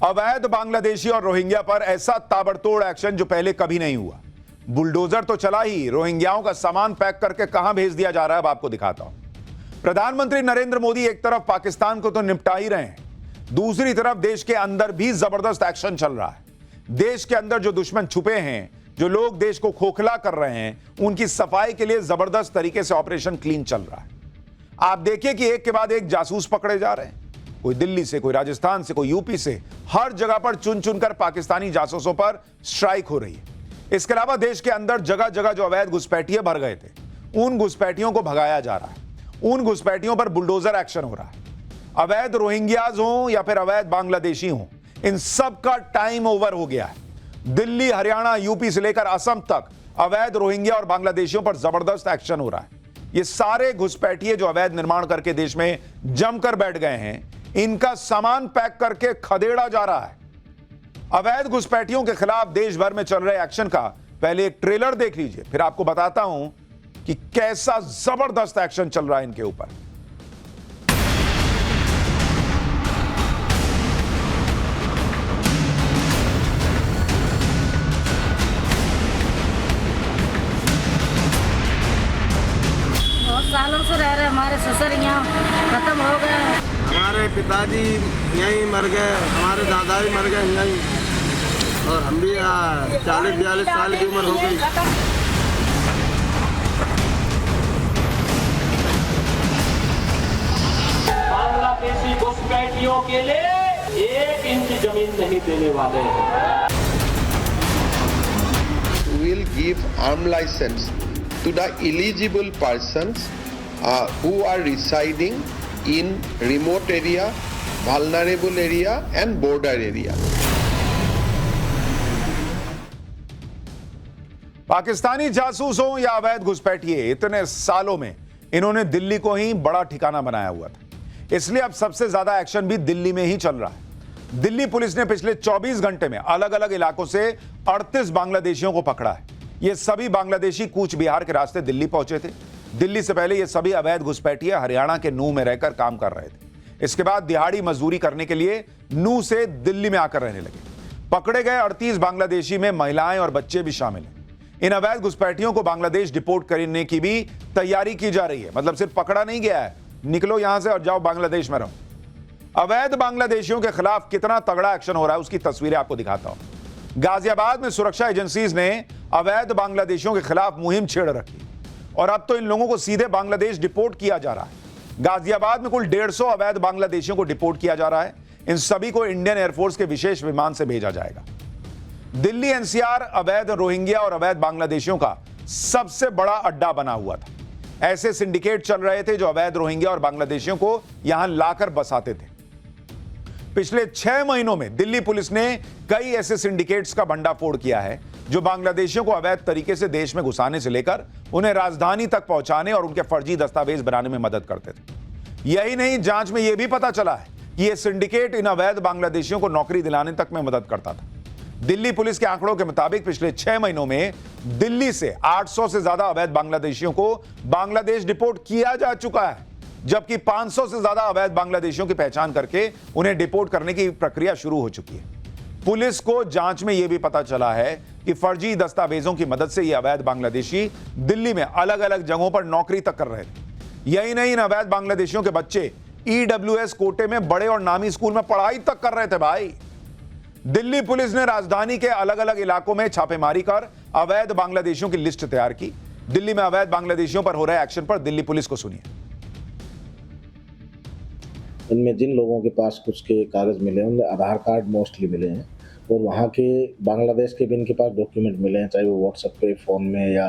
अवैध बांग्लादेशी और रोहिंग्या पर ऐसा ताबड़तोड़ एक्शन जो पहले कभी नहीं हुआ। बुलडोजर तो चला ही, रोहिंग्याओं का सामान पैक करके कहां भेज दिया जा रहा है अब आपको दिखाता हूं। प्रधानमंत्री नरेंद्र मोदी एक तरफ पाकिस्तान को तो निपटा ही रहे हैं, दूसरी तरफ देश के अंदर भी जबरदस्त एक्शन चल रहा है। देश के अंदर जो दुश्मन छुपे हैं, जो लोग देश को खोखला कर रहे हैं, उनकी सफाई के लिए जबरदस्त तरीके से ऑपरेशन क्लीन चल रहा है। आप देखिए कि एक के बाद एक जासूस पकड़े जा रहे हैं, कोई दिल्ली से, कोई राजस्थान से, कोई यूपी से, हर जगह पर चुन चुनकर पाकिस्तानी जासूसों पर स्ट्राइक हो रही है। इसके अलावा देश के अंदर जगह जगह जो अवैध घुसपैठिए भर गए थे, उन घुसपैठियों को भगाया जा रहा है, उन घुसपैठियों पर बुलडोजर एक्शन हो रहा है। अवैध रोहिंग्याज हो या फिर अवैध बांग्लादेशी हो, इन सब का टाइम ओवर हो गया है। दिल्ली, हरियाणा, यूपी से लेकर असम तक अवैध रोहिंग्या और बांग्लादेशियों पर जबरदस्त एक्शन हो रहा है। ये सारे घुसपैठिए जो अवैध निर्माण करके देश में जमकर बैठ गए हैं, इनका सामान पैक करके खदेड़ा जा रहा है। अवैध घुसपैठियों के खिलाफ देश भर में चल रहे एक्शन का पहले एक ट्रेलर देख लीजिए, फिर आपको बताता हूं कि कैसा जबरदस्त एक्शन चल रहा है इनके ऊपर। बहुत सालों से रह रहे, हमारे ससुर यहाँ खत्म हो गए, हमारे पिताजी यहीं मर गए, हमारे दादा भी मर गए यहीं, और हम भी 40-42 साल की उम्र हो गई। बांग्लादेशी घुसपैठियों के लिए 1 इंच जमीन नहीं देने वाले हैं। Will give arm license to the eligible persons who are residing in remote area, vulnerable area and border area. Pakistani जासूस हो या अवैध घुसपैठिए, इतने सालों में इन्होंने दिल्ली को ही बड़ा ठिकाना बनाया हुआ था, इसलिए अब सबसे ज्यादा एक्शन भी दिल्ली में ही चल रहा है। दिल्ली पुलिस ने पिछले 24 घंटे में अलग अलग इलाकों से 38 बांग्लादेशियों को पकड़ा है। ये सभी बांग्लादेशी कूच बिहार के रास्ते दिल्ली पहुंचे थे। दिल्ली से पहले ये सभी अवैध घुसपैठिए हरियाणा के नूह में रहकर काम कर रहे थे। इसके बाद दिहाड़ी मजदूरी करने के लिए नूह से दिल्ली में आकर रहने लगे। पकड़े गए 38 बांग्लादेशी में महिलाएं और बच्चे भी शामिल हैं। इन अवैध घुसपैठियों को बांग्लादेश डिपोर्ट करने की भी तैयारी की जा रही है। मतलब सिर्फ पकड़ा नहीं गया है, निकलो यहां से और जाओ बांग्लादेश में रहो। अवैध बांग्लादेशियों के खिलाफ कितना तगड़ा एक्शन हो रहा है उसकी तस्वीरें आपको दिखाता हूं। गाजियाबाद में सुरक्षा एजेंसीज ने अवैध बांग्लादेशियों के खिलाफ मुहिम छेड़ रखी और अब तो इन लोगों को सीधे बांग्लादेश डिपोर्ट किया जा रहा है। गाजियाबाद में कुल 150 अवैध बांग्लादेशियों को डिपोर्ट किया जा रहा है। इन सभी को इंडियन एयरफोर्स के विशेष विमान से भेजा जाएगा। दिल्ली एनसीआर अवैध रोहिंग्या और अवैध बांग्लादेशियों का सबसे बड़ा अड्डा बना हुआ था। ऐसे सिंडिकेट चल रहे थे जो अवैध रोहिंग्या और बांग्लादेशियों को यहां लाकर बसाते थे। पिछले 6 महीनों में दिल्ली पुलिस ने कई ऐसे सिंडिकेट्स का भंडाफोड़ किया है जो बांग्लादेशियों को अवैध तरीके से देश में घुसाने से लेकर उन्हें राजधानी तक पहुंचाने और उनके फर्जी दस्तावेज बनाने में मदद करते थे। यही नहीं, जांच में यह भी पता चला है कि यह सिंडिकेट इन अवैध बांग्लादेशियों को नौकरी दिलाने तक में मदद करता था। दिल्ली पुलिस के आंकड़ों के मुताबिक पिछले 6 महीनों में दिल्ली से 800 से ज्यादा अवैध बांग्लादेशियों को बांग्लादेश डिपोर्ट किया जा चुका है, जबकि 500 से ज्यादा अवैध बांग्लादेशियों की पहचान करके उन्हें डिपोर्ट करने की प्रक्रिया शुरू हो चुकी है। पुलिस को जांच में यह भी पता चला है कि फर्जी दस्तावेजों की मदद से ये अवैध बांग्लादेशी दिल्ली में अलग अलग जगहों पर नौकरी तक कर रहे थे। यही नहीं, इन अवैध बांग्लादेशियों के बच्चे ईडब्ल्यूएस कोटे में बड़े और नामी स्कूल में पढ़ाई तक कर रहे थे। भाई, दिल्ली पुलिस ने राजधानी के अलग अलग इलाकों में छापेमारी कर अवैध बांग्लादेशियों की लिस्ट तैयार की। दिल्ली में अवैध बांग्लादेशियों पर हो रहे एक्शन पर दिल्ली पुलिस को सुनिए। इनमें जिन लोगों के पास कुछ के कागज मिले हैं, उनमें आधार कार्ड मोस्टली मिले हैं और वहाँ के बांग्लादेश के भी इनके पास डॉक्यूमेंट मिले हैं, चाहे वो व्हाट्सएप पे, फ़ोन में या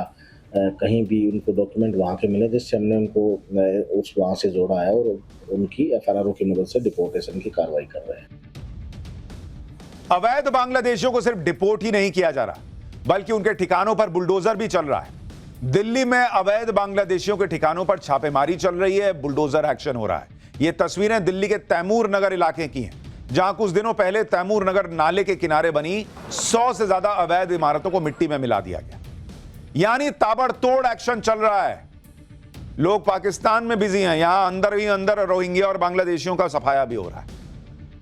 कहीं भी उनको डॉक्यूमेंट वहाँ के मिले, जिससे हमने उनको उस वहाँ से जोड़ा है और उनकी एफआरआरओ की मदद से डिपोर्टेशन की कार्रवाई कर रहे हैं। अवैध बांग्लादेशियों को सिर्फ डिपोर्ट ही नहीं किया जा रहा, बल्कि उनके ठिकानों पर बुलडोजर भी चल रहा है। दिल्ली में अवैध बांग्लादेशियों के ठिकानों पर छापेमारी चल रही है, बुलडोजर एक्शन हो रहा है। ये तस्वीरें दिल्ली के तैमूर नगर इलाके की हैं, जहां कुछ दिनों पहले तैमूर नगर नाले के किनारे बनी 100 से ज्यादा अवैध इमारतों को मिट्टी में मिला दिया गया। यानी ताबड़तोड़ एक्शन चल रहा है। लोग पाकिस्तान में बिजी हैं, यहां अंदर ही अंदर रोहिंग्या और बांग्लादेशियों का सफाया भी हो रहा है।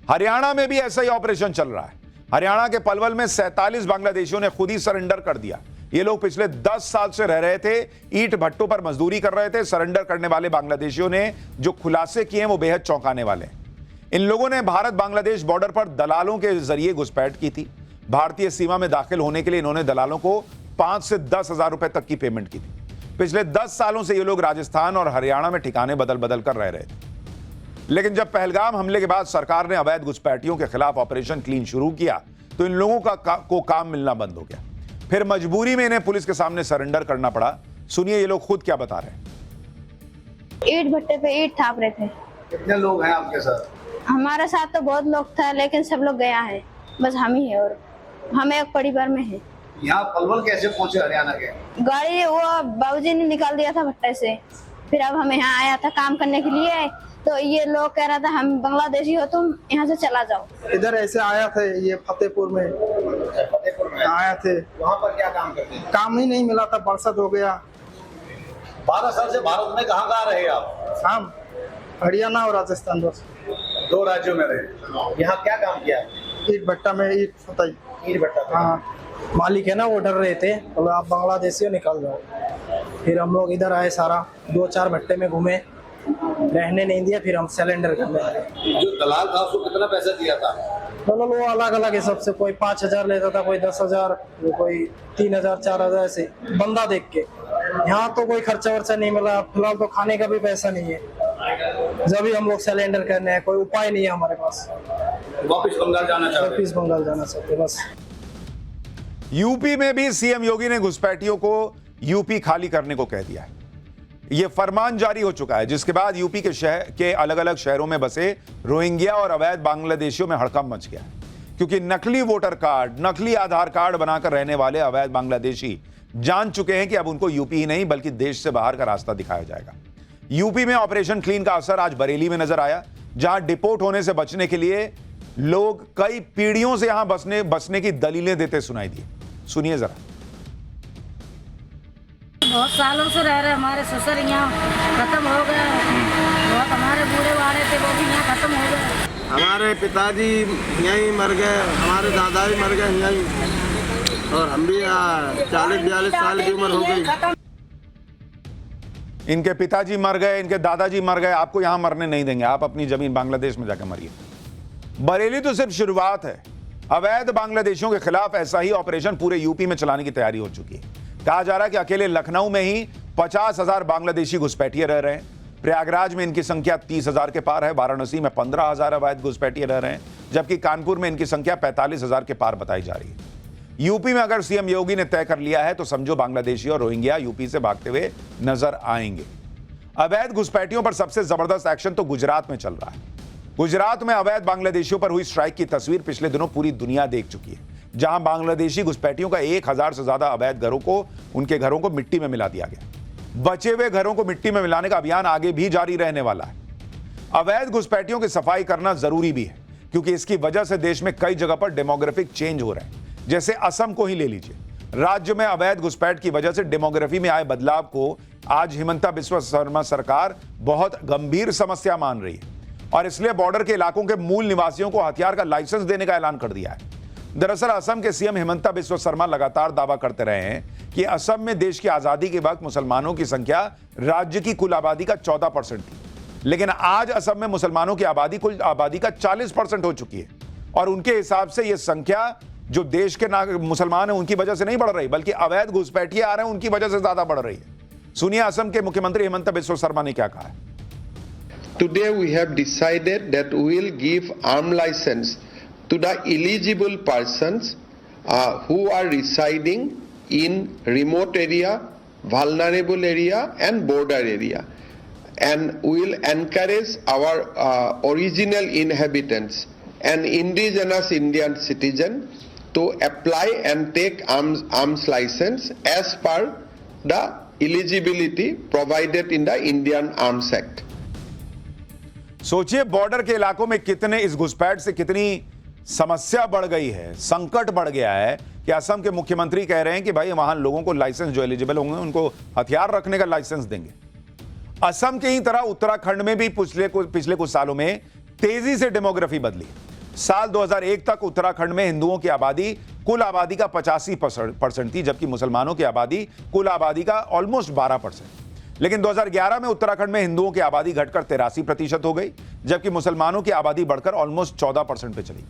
हरियाणा में भी ऐसा ही ऑपरेशन चल रहा है। हरियाणा के पलवल में 47 बांग्लादेशियों ने खुद ही सरेंडर कर दिया। ये लोग पिछले 10 साल से रह रहे थे, ईंट भट्टों पर मजदूरी कर रहे थे। सरेंडर करने वाले बांग्लादेशियों ने जो खुलासे किए हैं वो बेहद चौंकाने वाले हैं। इन लोगों ने भारत बांग्लादेश बॉर्डर पर दलालों के जरिए घुसपैठ की थी। भारतीय सीमा में दाखिल होने के लिए इन्होंने दलालों को 5 से 10 हजार रुपए तक की पेमेंट की थी। पिछले 10 सालों से ये लोग राजस्थान और हरियाणा में ठिकाने बदल बदल कर रह रहे थे। लेकिन जब पहलगाम हमले के बाद सरकार ने अवैध घुसपैठियों के खिलाफ ऑपरेशन क्लीन शुरू किया तो इन लोगों को काम मिलना बंद हो गया। फिर मजबूरी में इन्हें पुलिस के सामने सरेंडर करना पड़ा। सुनिए ये लोग खुद क्या बता रहे हैं। ईंट भट्टे पे ईंट थाप रहे थे। कितने लोग हैं आपके साथ? हमारे साथ तो बहुत लोग था, लेकिन सब लोग गया है, बस हम ही है और हम एक परिवार में है। यहाँ पलवल कैसे पहुंचे हरियाणा के? गाड़ी वो बाबूजी ने निकाल दिया था भट्टे से, फिर अब हम यहाँ आया था काम करने के लिए। तो ये लोग कह रहा था हम बांग्लादेशी हो, तुम यहाँ से चला जाओ। इधर ऐसे आया थे, ये फतेहपुर में आया थे। वहाँ पर क्या काम करते हैं? काम ही नहीं मिला था, बरसात हो गया। 12 साल से भारत में कहाँ रहे आप? हम हरियाणा और राजस्थान, बस 2 राज्यों में रहे। यहाँ क्या काम किया? ईंट भट्टा में ईंट फताई। ईंट भट्टा? हाँ, मालिक है ना, वो डर रहे थे, बोले आप बांग्लादेशी हो, निकल जाओ। फिर हम लोग इधर आए, सारा 2-4 भट्टे में घूमे, रहने नहीं दिया, फिर हम सिलेंडर करने आए। जो दलाल था उसको कितना पैसा दिया था? मतलब वो अलग अलग है सबसे, कोई 5,000 लेता था, कोई 10,000, कोई 3,000 4,000 ऐसे बंदा देख के। यहाँ तो कोई खर्चा वर्चा नहीं मिला, फिलहाल तो खाने का भी पैसा नहीं है। जब भी हम लोग सिलेंडर करने हैं, कोई उपाय नहीं है हमारे पास। वापिस बंगाल जाना चाहते? वापिस बंगाल जाना चाहते बस। यूपी में भी सीएम योगी ने घुसपैठियों को यूपी खाली करने को कह दिया है। यह फरमान जारी हो चुका है, जिसके बाद यूपी के अलग अलग शहरों में बसे रोहिंग्या और अवैध बांग्लादेशियों में हड़कंप मच गया, क्योंकि नकली वोटर कार्ड, नकली आधार कार्ड बनाकर रहने वाले अवैध बांग्लादेशी जान चुके हैं कि अब उनको यूपी ही नहीं बल्कि देश से बाहर का रास्ता दिखाया जाएगा। यूपी में ऑपरेशन क्लीन का असर आज बरेली में नजर आया, जहां डिपोर्ट होने से बचने के लिए लोग कई पीढ़ियों से यहां बसने की दलीलें देते सुनाई दी। सुनिए जरा। बहुत सालों से रह रहे, हमारे ससुर यहाँ खत्म हो गए, बहुत हमारे बूढ़े वाले थे वो भी यहाँ खत्म हो गए। हमारे पिताजी यहीं मर गए, हमारे दादा भी मर गए यहीं, और हम भी 40-42 साल की उम्र हो गई। इनके पिताजी मर गए, इनके दादाजी मर गए, आपको यहां मरने नहीं देंगे, आप अपनी जमीन बांग्लादेश में जाकर मरिए। बरेली तो सिर्फ शुरुआत है। अवैध बांग्लादेशियों के खिलाफ ऐसा ही ऑपरेशन पूरे यूपी में चलाने की तैयारी हो चुकी है। कहा जा रहा है कि अकेले लखनऊ में ही 50,000 बांग्लादेशी घुसपैठिए रह रहे हैं। प्रयागराज में इनकी संख्या 30,000 के पार है। वाराणसी में 15,000 अवैध घुसपैठिए रह रहे हैं, जबकि कानपुर में इनकी संख्या 45,000 के पार बताई जा रही है। यूपी में अगर सीएम योगी ने तय कर लिया है तो समझो बांग्लादेशी और रोहिंग्या यूपी से भागते हुए नजर आएंगे। अवैध घुसपैठियों पर सबसे जबरदस्त एक्शन तो गुजरात में चल रहा है। गुजरात में अवैध बांग्लादेशियों पर हुई स्ट्राइक की तस्वीर पिछले दिनों पूरी दुनिया देख चुकी है, जहां बांग्लादेशी घुसपैठियों का 1,000 से ज्यादा अवैध उनके घरों को मिट्टी में मिला दिया गया। बचे हुए घरों को मिट्टी में मिलाने का अभियान आगे भी जारी रहने वाला है। अवैध घुसपैठियों की सफाई करना जरूरी भी है, क्योंकि इसकी वजह से देश में कई जगह पर डेमोग्राफिक चेंज हो रहे हैं। जैसे असम को ही ले लीजिए, राज्य में अवैध घुसपैठ की वजह से डेमोग्राफी में आए बदलाव को आज हिमंता बिस्वा शर्मा सरकार बहुत गंभीर समस्या मान रही है, और इसलिए बॉर्डर के इलाकों के मूल निवासियों को हथियार का लाइसेंस देने का ऐलान कर दिया है। दरअसल असम के सीएम हिमंता बिस्वा शर्मा लगातार दावा करते रहे हैं कि असम में देश की आजादी के वक्त मुसलमानों की संख्या राज्य की कुल आबादी का 14% थी, लेकिन आज असम में मुसलमानों की आबादी कुल आबादी का 40% हो चुकी है, और उनके हिसाब से यह संख्या जो देश के मुसलमान हैं उनकी वजह से नहीं बढ़ रही, बल्कि अवैध घुसपैठिए आ रहे हैं उनकी वजह से ज्यादा बढ़ रही है। सुनिए असम के मुख्यमंत्री हिमंता बिस्वा शर्मा ने क्या कहा है। Today we have decided that we will give arm license to the eligible persons who are residing in remote area, vulnerable area and border area, and we will encourage our original inhabitants and indigenous Indian citizen to apply and take arms license as per the eligibility provided in the Indian Arms Act. सोचिए border के इलाकों में कितने इस घुसपैठ से कितनी समस्या बढ़ गई है, संकट बढ़ गया है कि असम के मुख्यमंत्री कह रहे हैं कि भाई वहां लोगों को लाइसेंस जो एलिजिबल होंगे उनको हथियार रखने का लाइसेंस देंगे। असम की ही तरह उत्तराखंड में भी पिछले कुछ सालों में तेजी से डेमोग्राफी बदली। साल 2001 तक उत्तराखंड में हिंदुओं की आबादी कुल आबादी का 85% थी, जबकि मुसलमानों की आबादी कुल आबादी का ऑलमोस्ट 12%। लेकिन 2011 में उत्तराखंड में हिंदुओं की आबादी घटकर 83% हो गई, जबकि मुसलमानों की आबादी बढ़कर ऑलमोस्ट 14% पे चली।